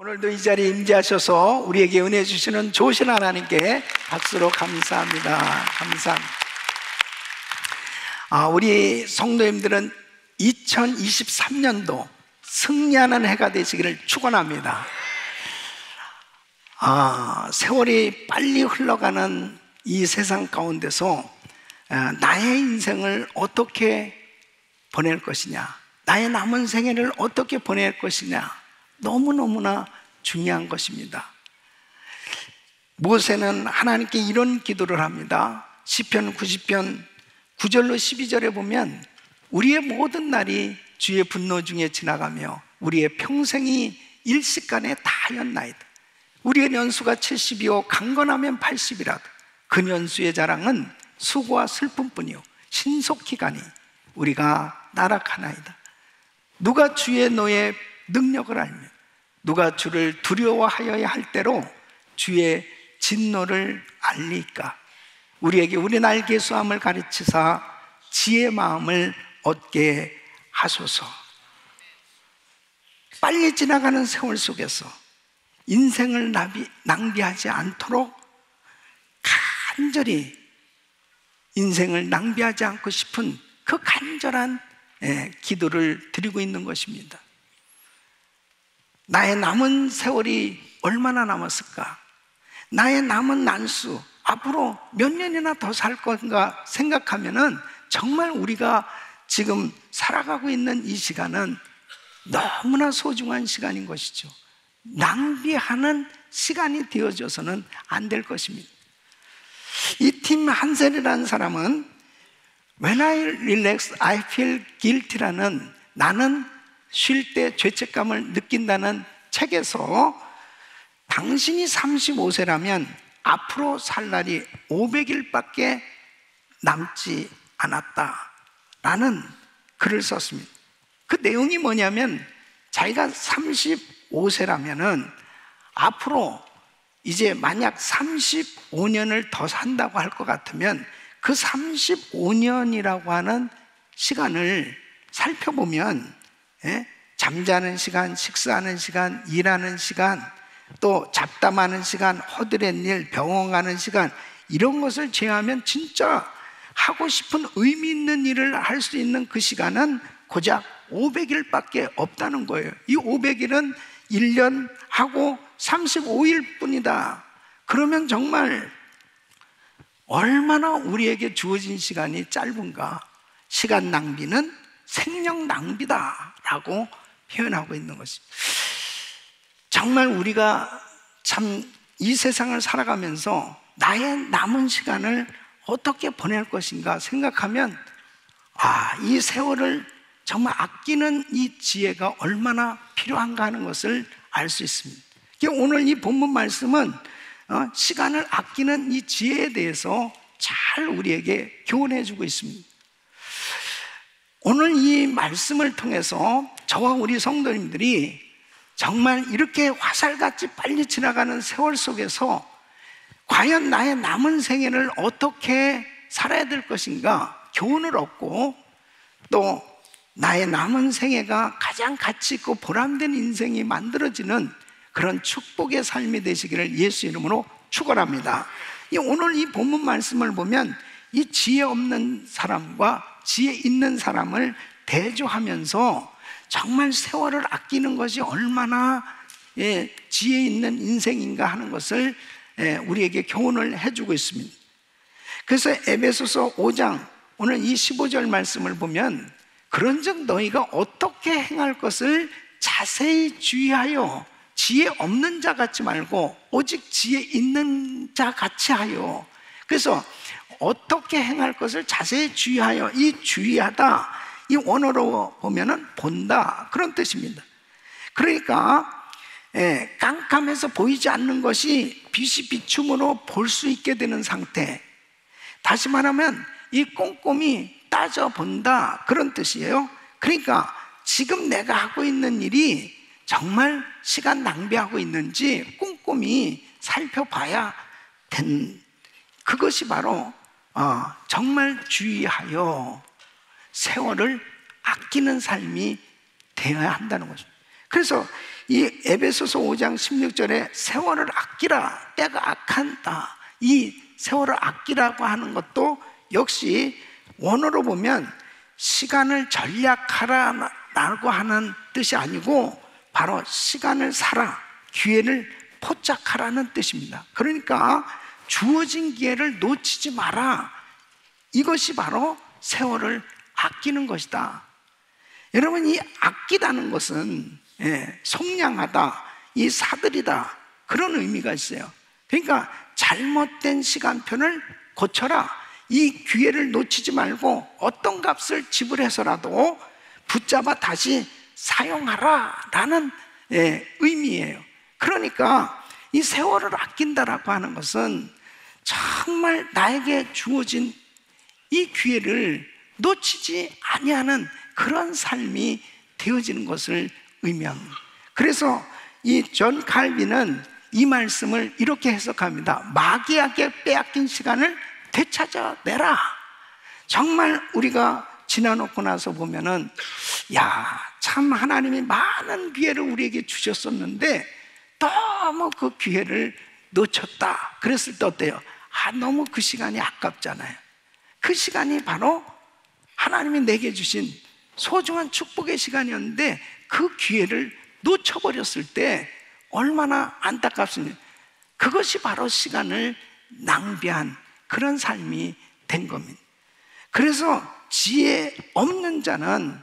오늘도 이 자리에 임재하셔서 우리에게 은혜 주시는 좋으신 하나님께 박수로 감사합니다. 감사합니다. 우리 성도님들은 2023년도 승리하는 해가 되시기를 축원합니다. 세월이 빨리 흘러가는 이 세상 가운데서 나의 인생을 어떻게 보낼 것이냐, 나의 남은 생애를 어떻게 보낼 것이냐, 너무너무나 중요한 것입니다. 모세는 하나님께 이런 기도를 합니다. 시편 90편 9절로 12절에 보면 우리의 모든 날이 주의 분노 중에 지나가며 우리의 평생이 일시간에 다하였나이다. 우리의 년수가 70이요 강건하면 80이라도 그 년수의 자랑은 수고와 슬픔뿐이요 신속히 가니 우리가 나락하나이다. 누가 주의 노의 능력을 알며 누가 주를 두려워하여야 할 때로 주의 진노를 알리까. 우리에게 우리 날 계수함을 가르치사 지혜의 마음을 얻게 하소서. 빨리 지나가는 세월 속에서 인생을 낭비하지 않도록 간절히 인생을 낭비하지 않고 싶은 그 간절한 기도를 드리고 있는 것입니다. 나의 남은 세월이 얼마나 남았을까? 나의 남은 난수, 앞으로 몇 년이나 더 살 건가 생각하면은 정말 우리가 지금 살아가고 있는 이 시간은 너무나 소중한 시간인 것이죠. 낭비하는 시간이 되어져서는 안 될 것입니다. 이 팀 한셀이라는 사람은 When I relax, I feel guilty라는 나는 쉴 때 죄책감을 느낀다는 책에서 당신이 35세라면 앞으로 살 날이 500일밖에 남지 않았다라는 글을 썼습니다. 그 내용이 뭐냐면 자기가 35세라면은 앞으로 이제 만약 35년을 더 산다고 할 것 같으면 그 35년이라고 하는 시간을 살펴보면 잠자는 시간, 식사하는 시간, 일하는 시간, 또 잡담하는 시간, 허드렛 일, 병원 가는 시간, 이런 것을 제외하면 진짜 하고 싶은 의미 있는 일을 할 수 있는 그 시간은 고작 500일밖에 없다는 거예요. 이 500일은 1년 하고 35일 뿐이다. 그러면 정말 얼마나 우리에게 주어진 시간이 짧은가. 시간 낭비는 생명 낭비다라고 표현하고 있는 것입니다. 정말 우리가 참 이 세상을 살아가면서 나의 남은 시간을 어떻게 보낼 것인가 생각하면 이 세월을 정말 아끼는 이 지혜가 얼마나 필요한가 하는 것을 알 수 있습니다. 오늘 이 본문 말씀은 시간을 아끼는 이 지혜에 대해서 잘 우리에게 교훈해 주고 있습니다. 오늘 이 말씀을 통해서 저와 우리 성도님들이 정말 이렇게 화살같이 빨리 지나가는 세월 속에서 과연 나의 남은 생애를 어떻게 살아야 될 것인가 교훈을 얻고, 또 나의 남은 생애가 가장 가치 있고 보람된 인생이 만들어지는 그런 축복의 삶이 되시기를 예수 이름으로 축원합니다. 오늘 이 본문 말씀을 보면 이 지혜 없는 사람과 지혜 있는 사람을 대조하면서 정말 세월을 아끼는 것이 얼마나 지혜 있는 인생인가 하는 것을 우리에게 교훈을 해주고 있습니다. 그래서 에베소서 5장 오늘 이 15절 말씀을 보면 그런즉 너희가 어떻게 행할 것을 자세히 주의하여 지혜 없는 자 같지 말고 오직 지혜 있는 자 같이 하여. 그래서 어떻게 행할 것을 자세히 주의하여, 이 주의하다 이 원어로 보면은 본다 그런 뜻입니다. 그러니까 깜깜해서 보이지 않는 것이 빛이 비춤으로 볼 수 있게 되는 상태, 다시 말하면 이 꼼꼼히 따져본다 그런 뜻이에요. 그러니까 지금 내가 하고 있는 일이 정말 시간 낭비하고 있는지 꼼꼼히 살펴봐야 된, 그것이 바로 정말 주의하여 세월을 아끼는 삶이 되어야 한다는 것입니다. 그래서 이 에베소서 5장 16절에 세월을 아끼라, 때가 악한다, 이 세월을 아끼라고 하는 것도 역시 원어로 보면 시간을 전략하라라고 하는 뜻이 아니고 바로 시간을 살아, 기회를 포착하라는 뜻입니다. 그러니까 주어진 기회를 놓치지 마라, 이것이 바로 세월을 아끼는 것이다. 여러분, 이 아끼다는 것은 속량하다, 이 사들이다, 그런 의미가 있어요. 그러니까 잘못된 시간표를 고쳐라, 이 기회를 놓치지 말고 어떤 값을 지불해서라도 붙잡아 다시 사용하라 라는 의미예요. 그러니까 이 세월을 아낀다라고 하는 것은 정말 나에게 주어진 이 기회를 놓치지 아니하는 그런 삶이 되어지는 것을 의미합니다. 그래서 이 존 칼빈은 이 말씀을 이렇게 해석합니다. 마귀에게 빼앗긴 시간을 되찾아내라. 정말 우리가 지나놓고 나서 보면은, 야, 참 하나님이 많은 기회를 우리에게 주셨었는데 너무 그 기회를 놓쳤다. 그랬을 때 어때요? 너무 그 시간이 아깝잖아요. 그 시간이 바로 하나님이 내게 주신 소중한 축복의 시간이었는데 그 기회를 놓쳐버렸을 때 얼마나 안타깝습니까? 그것이 바로 시간을 낭비한 그런 삶이 된 겁니다. 그래서 지혜 없는 자는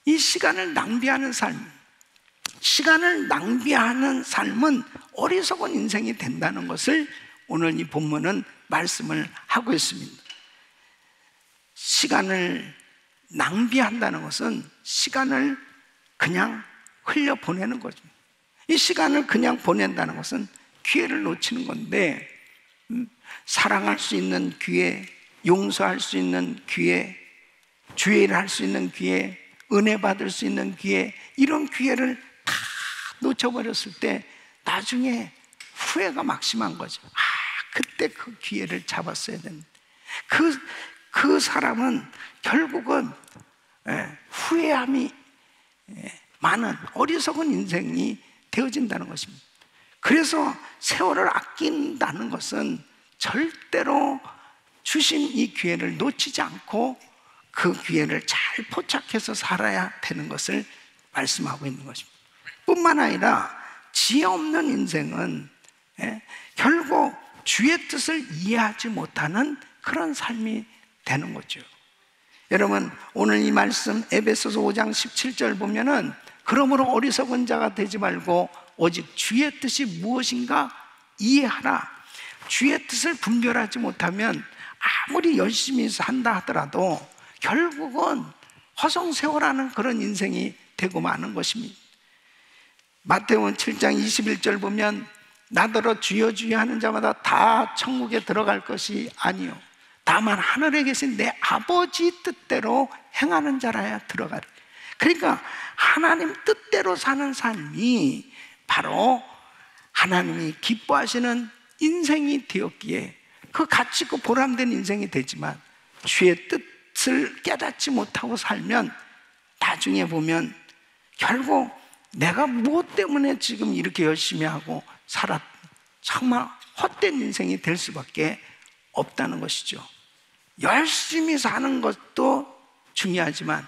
이 시간을 낭비하는 시간을 낭비하는 삶은 어리석은 인생이 된다는 것을 오늘 이 본문은 말씀을 하고 있습니다. 시간을 낭비한다는 것은 시간을 그냥 흘려보내는 거죠. 이 시간을 그냥 보낸다는 것은 기회를 놓치는 건데, 사랑할 수 있는 기회, 용서할 수 있는 기회, 주의를 할 수 있는 기회, 은혜 받을 수 있는 기회, 이런 기회를 다 놓쳐버렸을 때 나중에 후회가 막심한 거죠. 그때 그 기회를 잡았어야 되는데, 그 사람은 결국은 후회함이 많은 어리석은 인생이 되어진다는 것입니다. 그래서 세월을 아낀다는 것은 절대로 주신 이 기회를 놓치지 않고 그 기회를 잘 포착해서 살아야 되는 것을 말씀하고 있는 것입니다. 뿐만 아니라 지혜 없는 인생은 결국 주의 뜻을 이해하지 못하는 그런 삶이 되는 거죠. 여러분, 오늘 이 말씀 에베소서 5장 17절 보면은, 그러므로 어리석은 자가 되지 말고 오직 주의 뜻이 무엇인가 이해하라. 주의 뜻을 분별하지 못하면 아무리 열심히 산다 하더라도 결국은 허송세월하는 그런 인생이 되고 마는 것입니다. 마태복음 7장 21절 보면, 나더러 주여 주여 하는 자마다 다 천국에 들어갈 것이 아니요 다만 하늘에 계신 내 아버지 뜻대로 행하는 자라야 들어가리. 그러니까 하나님 뜻대로 사는 삶이 바로 하나님이 기뻐하시는 인생이 되었기에 그 가치 있고 보람된 인생이 되지만, 주의 뜻을 깨닫지 못하고 살면 나중에 보면 결국 내가 무엇 때문에 지금 이렇게 열심히 하고 살았, 정말 헛된 인생이 될 수밖에 없다는 것이죠. 열심히 사는 것도 중요하지만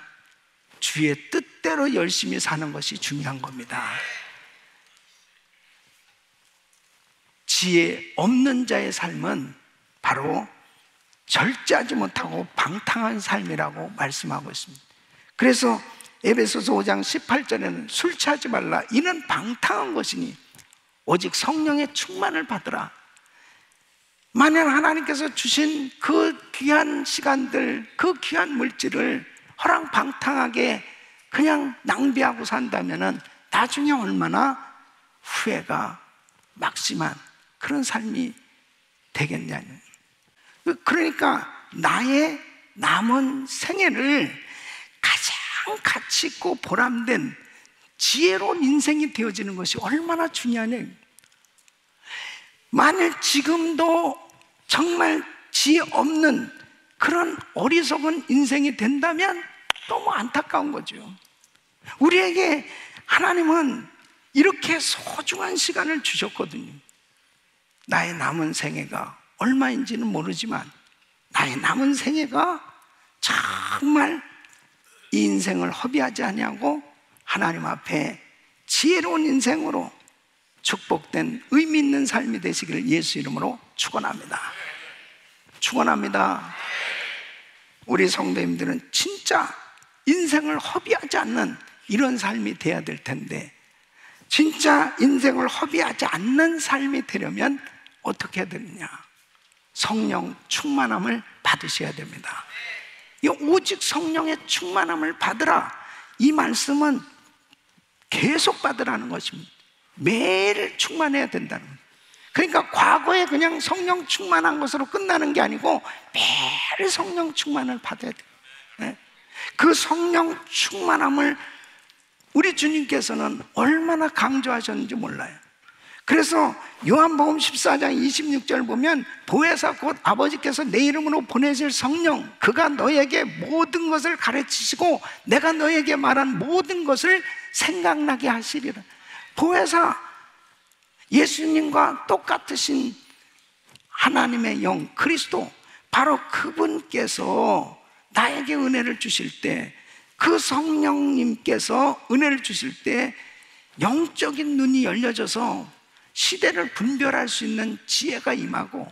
주의 뜻대로 열심히 사는 것이 중요한 겁니다. 지혜 없는 자의 삶은 바로 절제하지 못하고 방탕한 삶이라고 말씀하고 있습니다. 그래서 에베소서 5장 18절에는 술 취하지 말라, 이는 방탕한 것이니 오직 성령의 충만을 받으라. 만약 하나님께서 주신 그 귀한 시간들, 그 귀한 물질을 허랑방탕하게 그냥 낭비하고 산다면 나중에 얼마나 후회가 막심한 그런 삶이 되겠냐는. 그러니까 나의 남은 생애를 가장 가치 있고 보람된 지혜로운 인생이 되어지는 것이 얼마나 중요하냐. 만일 지금도 정말 지혜 없는 그런 어리석은 인생이 된다면 너무 안타까운 거죠. 우리에게 하나님은 이렇게 소중한 시간을 주셨거든요. 나의 남은 생애가 얼마인지는 모르지만 나의 남은 생애가 정말 이 인생을 허비하지 아니하고 하나님 앞에 지혜로운 인생으로 축복된 의미 있는 삶이 되시기를 예수 이름으로 축원합니다. 축원합니다. 우리 성도님들은 진짜 인생을 허비하지 않는 이런 삶이 돼야 될 텐데, 진짜 인생을 허비하지 않는 삶이 되려면 어떻게 해야 되느냐? 성령 충만함을 받으셔야 됩니다. 이 오직 성령의 충만함을 받으라, 이 말씀은 계속 받으라는 것입니다. 매일 충만해야 된다는 거예요. 그러니까 과거에 그냥 성령 충만한 것으로 끝나는 게 아니고 매일 성령 충만을 받아야 돼요. 그 성령 충만함을 우리 주님께서는 얼마나 강조하셨는지 몰라요. 그래서 요한복음 14장 26절 보면 보혜사 곧 아버지께서 내 이름으로 보내실 성령, 그가 너에게 모든 것을 가르치시고 내가 너에게 말한 모든 것을 생각나게 하시리라. 보혜사, 예수님과 똑같으신 하나님의 영 그리스도, 바로 그분께서 나에게 은혜를 주실 때, 그 성령님께서 은혜를 주실 때 영적인 눈이 열려져서 시대를 분별할 수 있는 지혜가 임하고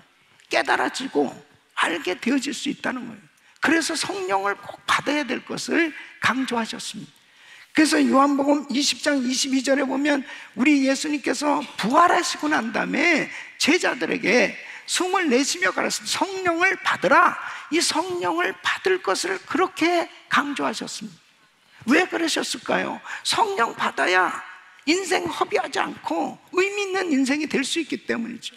깨달아지고 알게 되어질 수 있다는 거예요. 그래서 성령을 꼭 받아야 될 것을 강조하셨습니다. 그래서 요한복음 20장 22절에 보면 우리 예수님께서 부활하시고 난 다음에 제자들에게 숨을 내쉬며 가르치신 성령을 받으라, 이 성령을 받을 것을 그렇게 강조하셨습니다. 왜 그러셨을까요? 성령 받아야 인생 허비하지 않고 의미 있는 인생이 될 수 있기 때문이죠.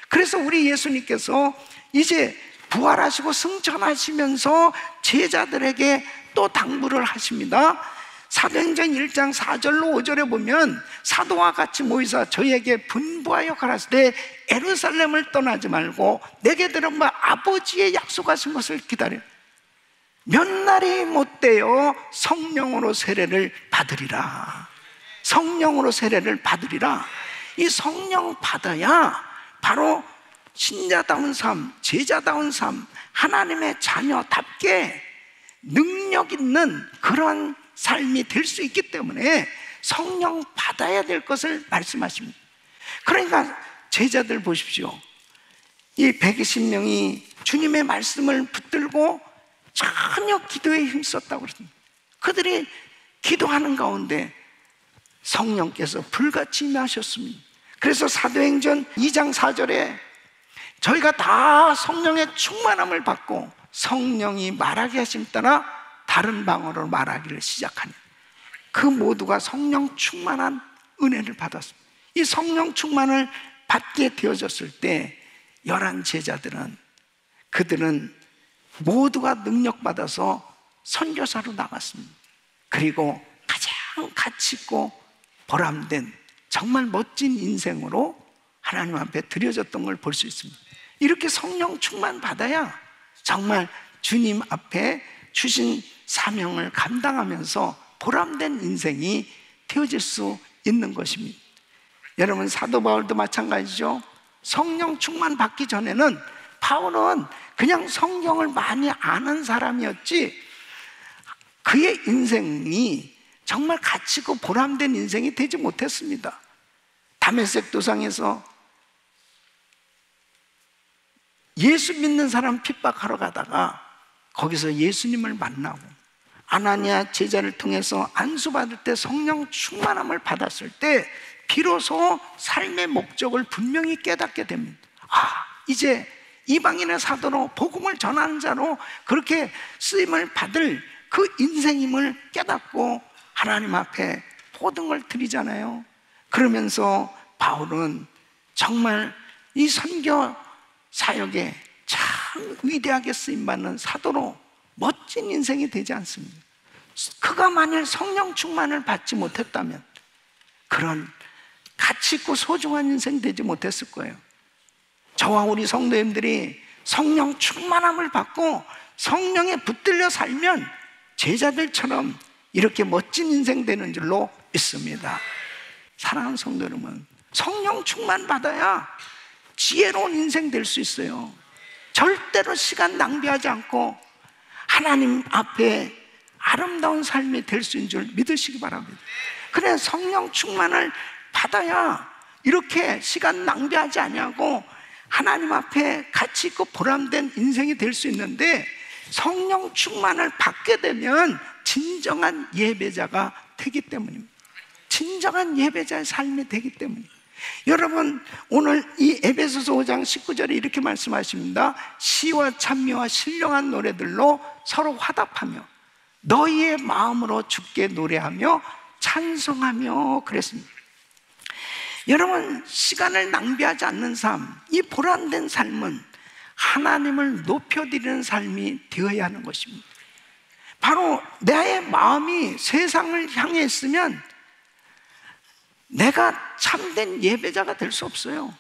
그래서 우리 예수님께서 이제 부활하시고 승천하시면서 제자들에게 또 당부를 하십니다. 사도행전 1장 4절로 5절에 보면 사도와 같이 모이사 저에게 분부하여 가라사대 예루살렘을 떠나지 말고 내게 들은 바 아버지의 약속하신 것을 기다려 몇 날이 못되어 성령으로 세례를 받으리라. 성령으로 세례를 받으리라. 이 성령 받아야 바로 신자다운 삶, 제자다운 삶, 하나님의 자녀답게 능력 있는 그런 삶이 될 수 있기 때문에 성령 받아야 될 것을 말씀하십니다. 그러니까 제자들 보십시오. 이 120명이 주님의 말씀을 붙들고 전혀 기도에 힘썼다고 그랬습니다. 그들이 기도하는 가운데 성령께서 불같이 임하셨습니다. 그래서 사도행전 2장 4절에 저희가 다 성령의 충만함을 받고 성령이 말하게 하심 따라 다른 방언으로 말하기를 시작하니 그 모두가 성령 충만한 은혜를 받았습니다. 이 성령 충만을 받게 되어졌을 때 11 제자들은, 그들은 모두가 능력받아서 선교사로 나갔습니다. 그리고 가장 가치 있고 보람된 정말 멋진 인생으로 하나님 앞에 드려졌던 걸 볼 수 있습니다. 이렇게 성령 충만 받아야 정말 주님 앞에 주신 사명을 감당하면서 보람된 인생이 되어질 수 있는 것입니다. 여러분, 사도 바울도 마찬가지죠. 성령 충만 받기 전에는 바울은 그냥 성경을 많이 아는 사람이었지 그의 인생이 정말 가치 있고 보람된 인생이 되지 못했습니다. 다메섹 도상에서 예수 믿는 사람 핍박하러 가다가 거기서 예수님을 만나고 아나니아 제자를 통해서 안수받을 때 성령 충만함을 받았을 때 비로소 삶의 목적을 분명히 깨닫게 됩니다. 이제 이방인의 사도로 복음을 전하는 자로 그렇게 쓰임을 받을 그 인생임을 깨닫고 하나님 앞에 모든 걸 드리잖아요. 그러면서 바울은 정말 이 선교 사역에 참 위대하게 쓰임받는 사도로 멋진 인생이 되지 않습니다. 그가 만일 성령 충만을 받지 못했다면 그런 가치 있고 소중한 인생 되지 못했을 거예요. 저와 우리 성도님들이 성령 충만함을 받고 성령에 붙들려 살면 제자들처럼 이렇게 멋진 인생 되는 줄로 있습니다. 사랑하는 성도 여러분, 성령 충만 받아야 지혜로운 인생 될 수 있어요. 절대로 시간 낭비하지 않고 하나님 앞에 아름다운 삶이 될 수 있는 줄 믿으시기 바랍니다. 그래, 성령 충만을 받아야 이렇게 시간 낭비하지 아니하고 하나님 앞에 가치 있고 보람된 인생이 될 수 있는데, 성령 충만을 받게 되면 진정한 예배자가 되기 때문입니다. 진정한 예배자의 삶이 되기 때문입니다. 여러분, 오늘 이 에베소서 5장 19절에 이렇게 말씀하십니다. 시와 찬미와 신령한 노래들로 서로 화답하며 너희의 마음으로 주께 노래하며 찬송하며 그랬습니다. 여러분, 시간을 낭비하지 않는 삶, 이 보람된 삶은 하나님을 높여드리는 삶이 되어야 하는 것입니다. 바로 나의 마음이 세상을 향해 있으면 내가 참된 예배자가 될 수 없어요.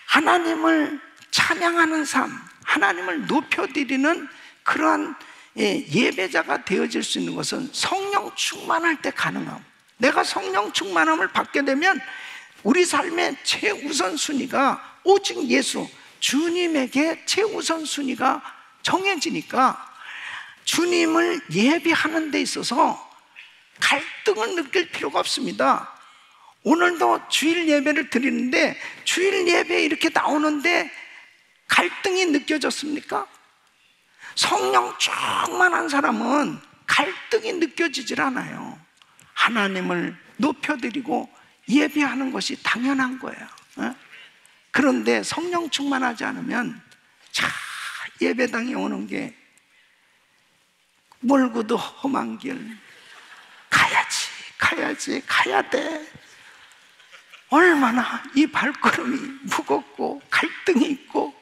하나님을 찬양하는 삶, 하나님을 높여드리는 그러한 예배자가 되어질 수 있는 것은 성령 충만할 때 가능함. 내가 성령 충만함을 받게 되면 우리 삶의 최우선 순위가 오직 예수, 주님에게 최우선 순위가 정해지니까 주님을 예배하는 데 있어서 갈등을 느낄 필요가 없습니다. 오늘도 주일 예배를 드리는데 주일 예배에 이렇게 나오는데 갈등이 느껴졌습니까? 성령 충만한 사람은 갈등이 느껴지질 않아요. 하나님을 높여드리고 예배하는 것이 당연한 거예요. 그런데 성령 충만하지 않으면 자, 예배당에 오는 게 멀고도 험한 길, 가야 돼. 얼마나 이 발걸음이 무겁고 갈등이 있고.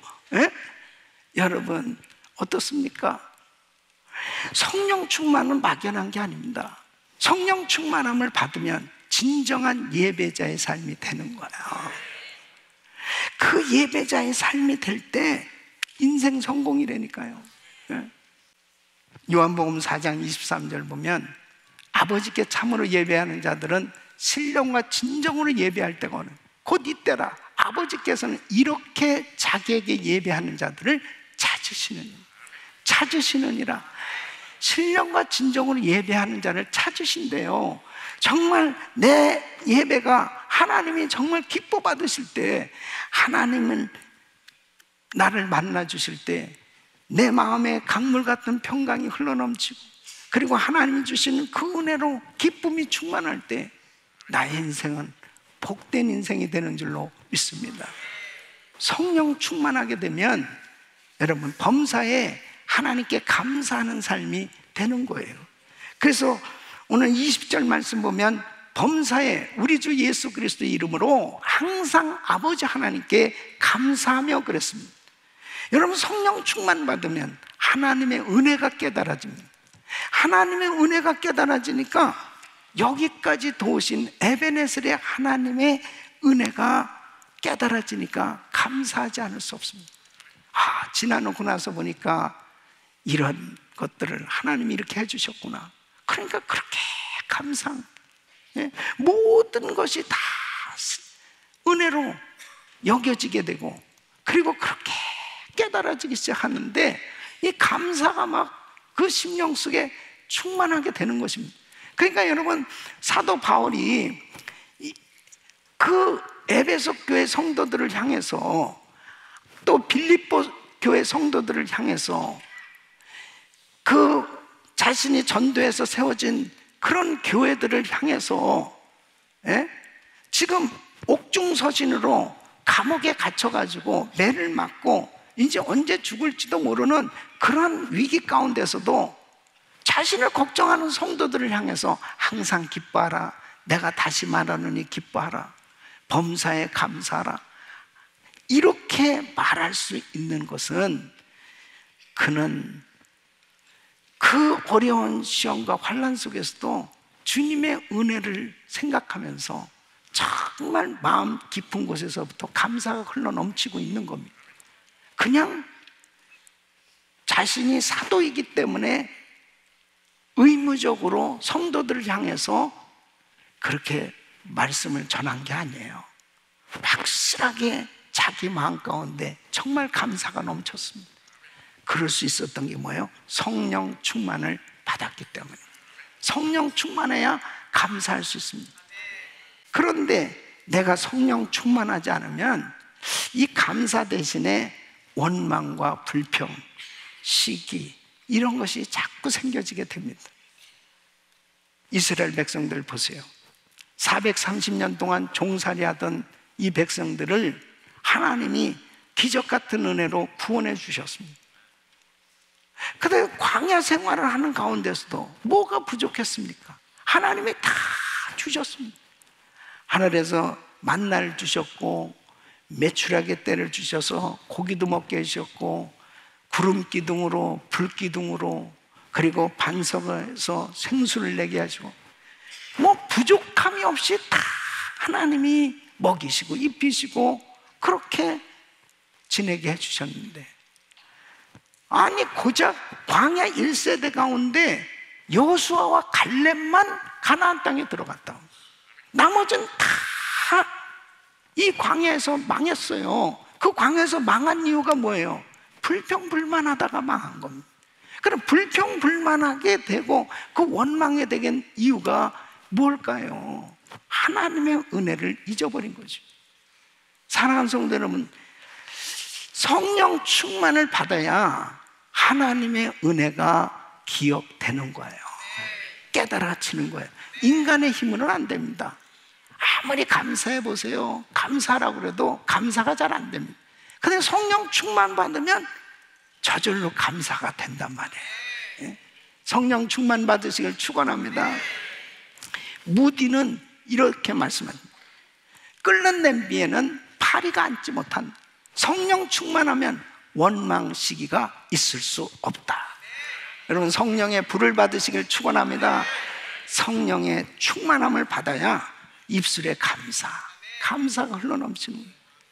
여러분, 어떻습니까? 성령 충만은 막연한 게 아닙니다. 성령 충만함을 받으면 진정한 예배자의 삶이 되는 거예요. 그 예배자의 삶이 될 때 인생 성공이라니까요. 요한복음 4장 23절 보면 아버지께 참으로 예배하는 자들은 신령과 진정으로 예배할 때가 오는, 곧 이때라. 아버지께서는 이렇게 자기에게 예배하는 자들을 찾으시느니라. 신령과 진정으로 예배하는 자를 찾으신대요. 정말 내 예배가 하나님이 정말 기뻐 받으실 때, 하나님은 나를 만나 주실 때 내 마음에 강물 같은 평강이 흘러넘치고, 그리고 하나님이 주시는 그 은혜로 기쁨이 충만할 때 나의 인생은 복된 인생이 되는 줄로 믿습니다. 성령 충만하게 되면 여러분, 범사에 하나님께 감사하는 삶이 되는 거예요. 그래서 오늘 20절 말씀 보면 범사에 우리 주 예수 그리스도의 이름으로 항상 아버지 하나님께 감사하며 그랬습니다. 여러분, 성령 충만 받으면 하나님의 은혜가 깨달아집니다. 하나님의 은혜가 깨달아지니까 여기까지 도우신 에베네셀의 하나님의 은혜가 깨달아지니까 감사하지 않을 수 없습니다. 지나놓고 나서 보니까 이런 것들을 하나님이 이렇게 해주셨구나. 그러니까 그렇게 감사한, 모든 것이 다 은혜로 여겨지게 되고, 그리고 그렇게 깨달아지기 시작하는데 이 감사가 막 그 심령 속에 충만하게 되는 것입니다. 그러니까 여러분, 사도 바울이 그 에베소 교회 성도들을 향해서, 또 빌립보 교회 성도들을 향해서, 그 자신이 전도해서 세워진 그런 교회들을 향해서 지금 옥중서신으로 감옥에 갇혀가지고 매를 맞고 이제 언제 죽을지도 모르는 그런 위기 가운데서도 자신을 걱정하는 성도들을 향해서 항상 기뻐하라, 내가 다시 말하노니 기뻐하라, 범사에 감사하라, 이렇게 말할 수 있는 것은 그는 그 어려운 시험과 환난 속에서도 주님의 은혜를 생각하면서 정말 마음 깊은 곳에서부터 감사가 흘러넘치고 있는 겁니다. 그냥 자신이 사도이기 때문에 의무적으로 성도들을 향해서 그렇게 말씀을 전한 게 아니에요. 확실하게 자기 마음 가운데 정말 감사가 넘쳤습니다. 그럴 수 있었던 게 뭐예요? 성령 충만을 받았기 때문에. 성령 충만해야 감사할 수 있습니다. 그런데 내가 성령 충만하지 않으면 이 감사 대신에 원망과 불평, 시기 이런 것이 자꾸 생겨지게 됩니다. 이스라엘 백성들 보세요. 430년 동안 종살이하던 이 백성들을 하나님이 기적 같은 은혜로 구원해 주셨습니다. 그런데 광야 생활을 하는 가운데서도 뭐가 부족했습니까? 하나님이 다 주셨습니다. 하늘에서 만나를 주셨고, 메추라기 떼를 주셔서 고기도 먹게 해주셨고, 구름 기둥으로 불 기둥으로, 그리고 반석에서 생수를 내게 하시고, 뭐 부족함이 없이 다 하나님이 먹이시고 입히시고 그렇게 지내게 해주셨는데, 아니 고작 광야 1세대 가운데 여호수아와 갈렙만 가나안 땅에 들어갔다. 나머지는 다 이 광야에서 망했어요. 그 광야에서 망한 이유가 뭐예요? 불평불만하다가 망한 겁니다. 그럼 불평불만하게 되고 그 원망에 되는 이유가 뭘까요? 하나님의 은혜를 잊어버린 거죠. 사랑하는 성도 여러분, 성령 충만을 받아야 하나님의 은혜가 기억되는 거예요. 깨달아지는 거예요. 인간의 힘으로는 안 됩니다. 아무리 감사해 보세요. 감사라고 그래도 감사가 잘 안 됩니다. 근데 성령 충만 받으면 저절로 감사가 된단 말이에요. 성령 충만 받으시길 축원합니다. 무디는 이렇게 말씀합니다. 끓는 냄비에는 파리가 앉지 못한, 성령 충만하면 원망 시기가 있을 수 없다. 여러분, 성령의 불을 받으시길 축원합니다. 성령의 충만함을 받아야 입술에 감사가 흘러넘치는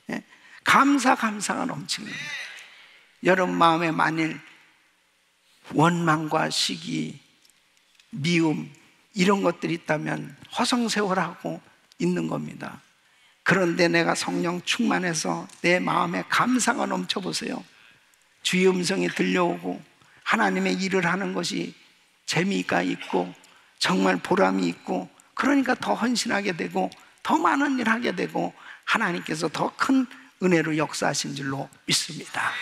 거예요. 감사가 넘치는 거예요. 여러분 마음에 만일 원망과 시기, 미움 이런 것들이 있다면 허송세월하고 있는 겁니다. 그런데 내가 성령 충만해서 내 마음에 감사가 넘쳐보세요. 주의 음성이 들려오고 하나님의 일을 하는 것이 재미가 있고 정말 보람이 있고, 그러니까 더 헌신하게 되고 더 많은 일 하게 되고 하나님께서 더 큰 은혜로 역사하신 줄로 믿습니다.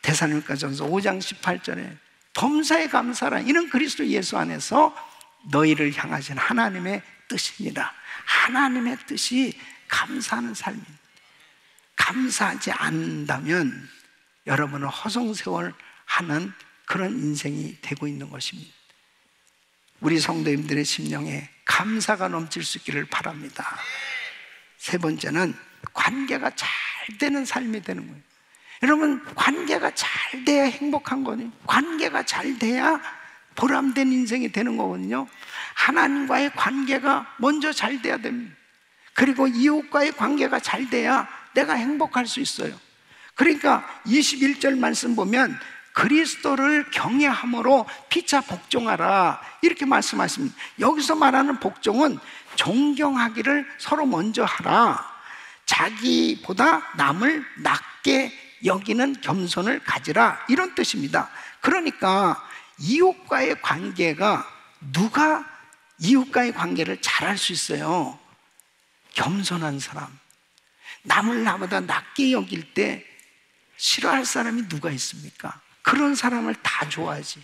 데살로니가전서 5장 18절에 범사에 감사라, 이는 그리스도 예수 안에서 너희를 향하신 하나님의 뜻입니다. 하나님의 뜻이 감사하는 삶입니다. 감사하지 않는다면 여러분은 허송세월 하는 그런 인생이 되고 있는 것입니다. 우리 성도님들의 심령에 감사가 넘칠 수 있기를 바랍니다. 세 번째는 관계가 잘 되는 삶이 되는 거예요. 여러분, 관계가 잘 돼야 행복한 거거든요. 관계가 잘 돼야 보람된 인생이 되는 거거든요. 하나님과의 관계가 먼저 잘 돼야 됩니다. 그리고 이웃과의 관계가 잘 돼야 내가 행복할 수 있어요. 그러니까 21절 말씀 보면 그리스도를 경외함으로 피차 복종하라, 이렇게 말씀하십니다. 여기서 말하는 복종은 존경하기를 서로 먼저 하라, 자기보다 남을 낮게 여기는 겸손을 가지라, 이런 뜻입니다. 그러니까 이웃과의 관계가, 누가 이웃과의 관계를 잘할 수 있어요? 겸손한 사람. 남을 나보다 낮게 여길 때 싫어할 사람이 누가 있습니까? 그런 사람을 다 좋아하지.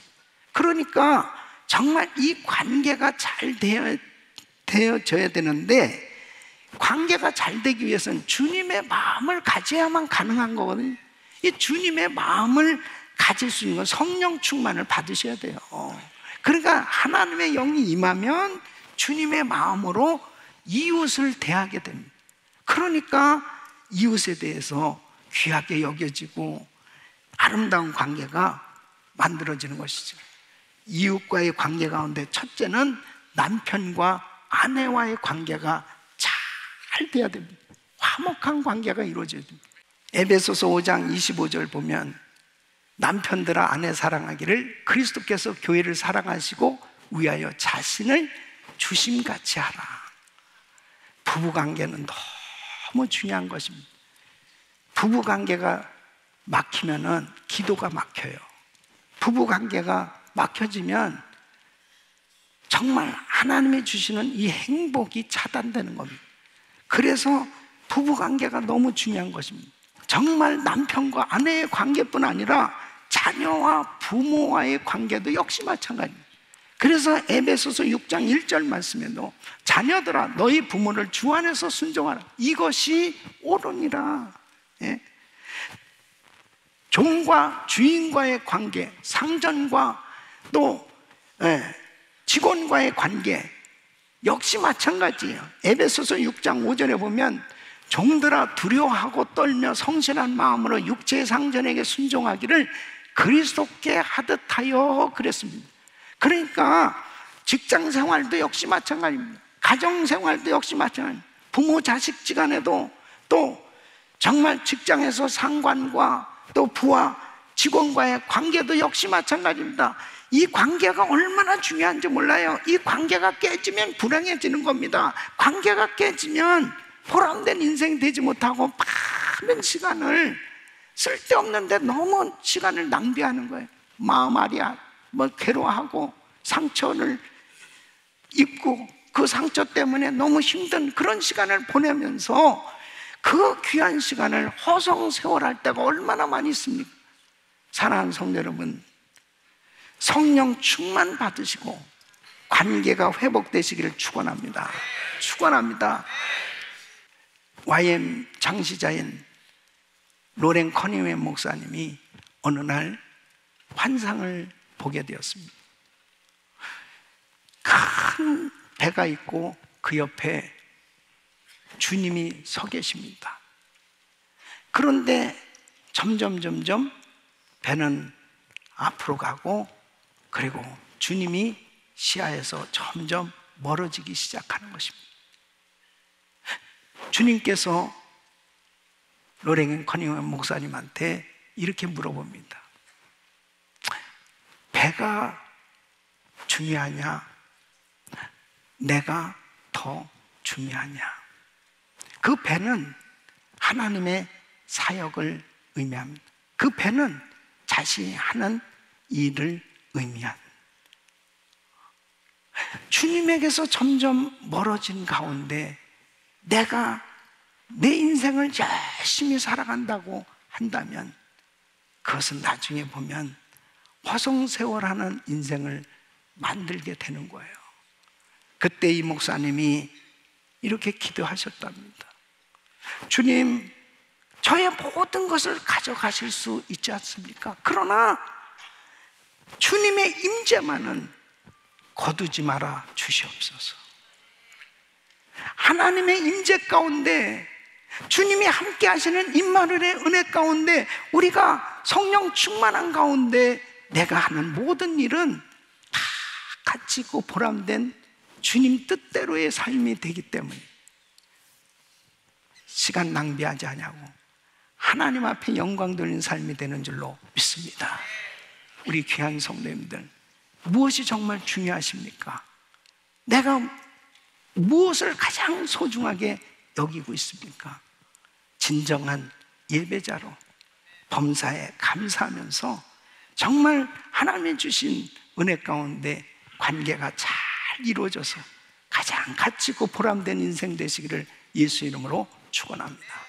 그러니까 정말 이 관계가 잘 되어져야 되는데, 관계가 잘 되기 위해서는 주님의 마음을 가져야만 가능한 거거든요. 이 주님의 마음을 가질 수 있는 건 성령 충만을 받으셔야 돼요. 그러니까 하나님의 영이 임하면 주님의 마음으로 이웃을 대하게 됩니다. 그러니까 이웃에 대해서 귀하게 여겨지고 아름다운 관계가 만들어지는 것이죠. 이웃과의 관계 가운데 첫째는 남편과 아내와의 관계가 잘 돼야 됩니다. 화목한 관계가 이루어져야 됩니다. 에베소서 5장 25절 보면 남편들아 아내 사랑하기를 그리스도께서 교회를 사랑하시고 위하여 자신을 주심같이 하라. 부부관계는 너무 중요한 것입니다. 부부관계가 막히면은 기도가 막혀요. 부부관계가 막혀지면 정말 하나님이 주시는 이 행복이 차단되는 겁니다. 그래서 부부관계가 너무 중요한 것입니다. 정말 남편과 아내의 관계뿐 아니라 자녀와 부모와의 관계도 역시 마찬가지입니다. 그래서 에베소서 6장 1절 말씀에도 자녀들아 너희 부모를 주 안에서 순종하라. 이것이 옳으니라. 예? 종과 주인과의 관계, 상전과 또 직원과의 관계 역시 마찬가지예요. 에베소서 6장 5절에 보면 종들아 두려워하고 떨며 성실한 마음으로 육체의 상전에게 순종하기를 그리스도께 하듯하여 그랬습니다. 그러니까 직장 생활도 역시 마찬가지입니다. 가정 생활도 역시 마찬가지입니다. 부모 자식 지간에도 또 정말 직장에서 상관과 또 부하 직원과의 관계도 역시 마찬가지입니다. 이 관계가 얼마나 중요한지 몰라요. 이 관계가 깨지면 불행해지는 겁니다. 관계가 깨지면 보람된 인생이 되지 못하고 많은 시간을 쓸데없는데 너무 시간을 낭비하는 거예요. 마음 아리야 괴로워하고 상처를 입고 그 상처 때문에 너무 힘든 그런 시간을 보내면서 그 귀한 시간을 허송세월할 때가 얼마나 많이 있습니까? 사랑하는 성도 여러분, 성령 충만 받으시고 관계가 회복되시기를 축원합니다. 축원합니다. YM 장시자인 로렌 커닝햄 목사님이 어느 날 환상을 보게 되었습니다. 큰 배가 있고 그 옆에 주님이 서 계십니다. 그런데 점점 배는 앞으로 가고 그리고 주님이 시야에서 점점 멀어지기 시작하는 것입니다. 주님께서 로렌 커닝햄 목사님한테 이렇게 물어봅니다. 배가 중요하냐? 내가 더 중요하냐? 그 배는 하나님의 사역을 의미합니다. 그 배는 자신이 하는 일을 의미한 주님에게서 점점 멀어진 가운데 내가 내 인생을 열심히 살아간다고 한다면 그것은 나중에 보면 화성세월하는 인생을 만들게 되는 거예요. 그때 이 목사님이 이렇게 기도하셨답니다. 주님, 저의 모든 것을 가져가실 수 있지 않습니까? 그러나 주님의 임재만은 거두지 말아 주시옵소서. 하나님의 임재 가운데 주님이 함께 하시는 임마누엘의 은혜 가운데 우리가 성령 충만한 가운데 내가 하는 모든 일은 다 가치 있고 보람된 주님 뜻대로의 삶이 되기 때문에 시간 낭비하지 않냐고 하나님 앞에 영광 돌리는 삶이 되는 줄로 믿습니다. 우리 귀한 성도님들, 무엇이 정말 중요하십니까? 내가 무엇을 가장 소중하게 여기고 있습니까? 진정한 예배자로 범사에 감사하면서 정말 하나님이 주신 은혜 가운데 관계가 잘 이루어져서 가장 가치 있고 보람된 인생 되시기를 예수 이름으로 축원합니다.